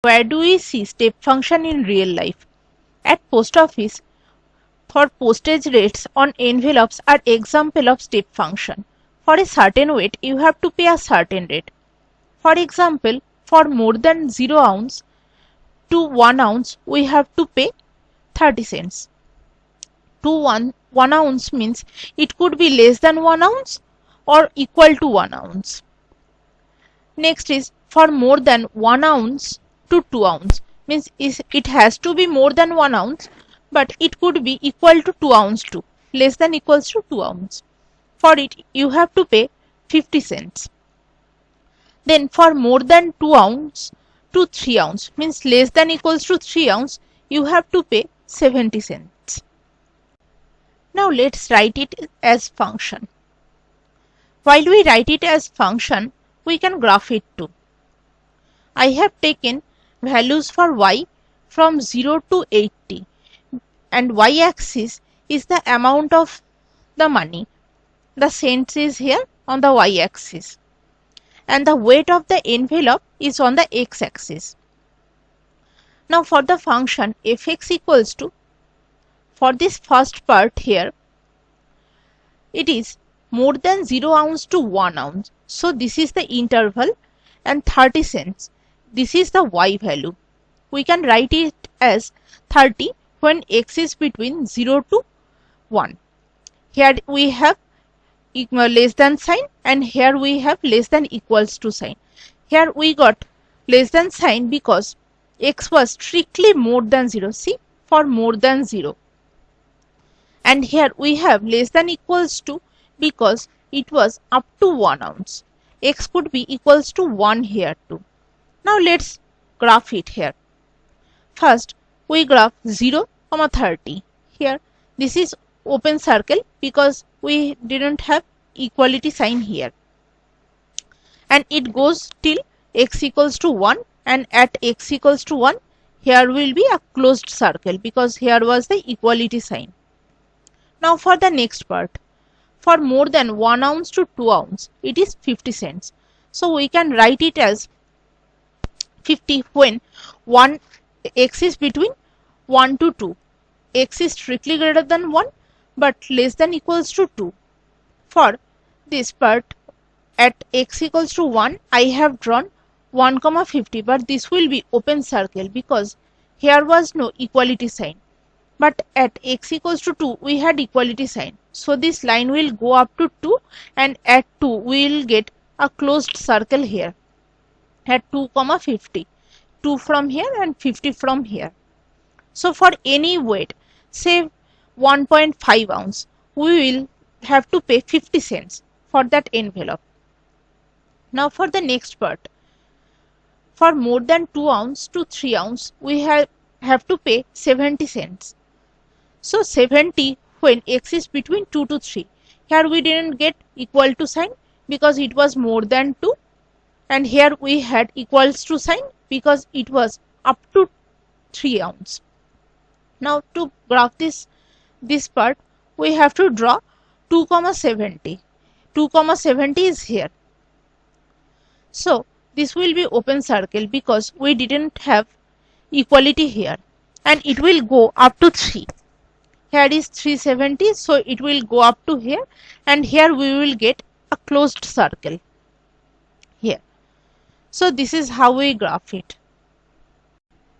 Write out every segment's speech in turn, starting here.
Where do we see step function in real life? At post office, for postage rates on envelopes are example of step function. For a certain weight, you have to pay a certain rate. For example, for more than 0 ounce to 1 ounce, we have to pay 30 cents. To 1 ounce means it could be less than 1 ounce or equal to 1 ounce. Next is for more than 1 ounce to 2 ounce means it has to be more than 1 ounce, but it could be equal to 2 ounce too, less than equals to 2 ounce. For it you have to pay 50 cents. Then for more than 2 ounce to 3 ounce means less than equals to 3 ounce, you have to pay 70 cents. Now let's write it as function. While we write it as function, we can graph it too. I have taken values for y from 0 to 80 and y-axis is the amount of the money. The cents is here on the y-axis and the weight of the envelope is on the x-axis. Now for the function fx equals to, for this first part here, it is more than 0 ounce to 1 ounce. So this is the interval and 30 cents. This is the y value. We can write it as 30 when x is between 0 to 1. Here we have less than sign and here we have less than equals to sign. Here we got less than sign because x was strictly more than 0. See, for more than 0. And here we have less than equals to because it was up to 1 ounce. X could be equals to 1 here too. Now let's graph it here. First we graph 0, 30. Here this is open circle because we didn't have equality sign here. And it goes till x equals to 1 and at x equals to 1 here will be a closed circle because here was the equality sign. Now for the next part, for more than 1 ounce to 2 ounce, it is 50 cents. So we can write it as 50 when x is between 1 to 2. X is strictly greater than 1 but less than equals to 2. For this part at x equals to 1, I have drawn 1, 50, but this will be open circle because here was no equality sign. But at x equals to 2, we had equality sign. So this line will go up to 2 and at 2, we will get a closed circle here at 2, 50. 2 from here and 50 from here. So for any weight, say 1.5 ounce, we will have to pay 50 cents for that envelope. Now for the next part, for more than 2 ounce to 3 ounce, we have to pay 70 cents. So 70 when x is between 2 to 3. Here we didn't get equal to sign because it was more than 2 and here we had equals to sign because it was up to 3 ounce. Now to graph this part, we have to draw 2, 70. 2, 70 is here. So this will be open circle because we didn't have equality here and it will go up to 3. Here is 370, so it will go up to here and here we will get a closed circle here. So this is how we graph it.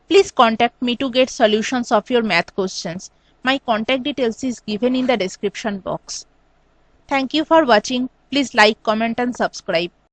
Please contact me to get solutions of your math questions. My contact details is given in the description box. Thank you for watching. Please like, comment and subscribe.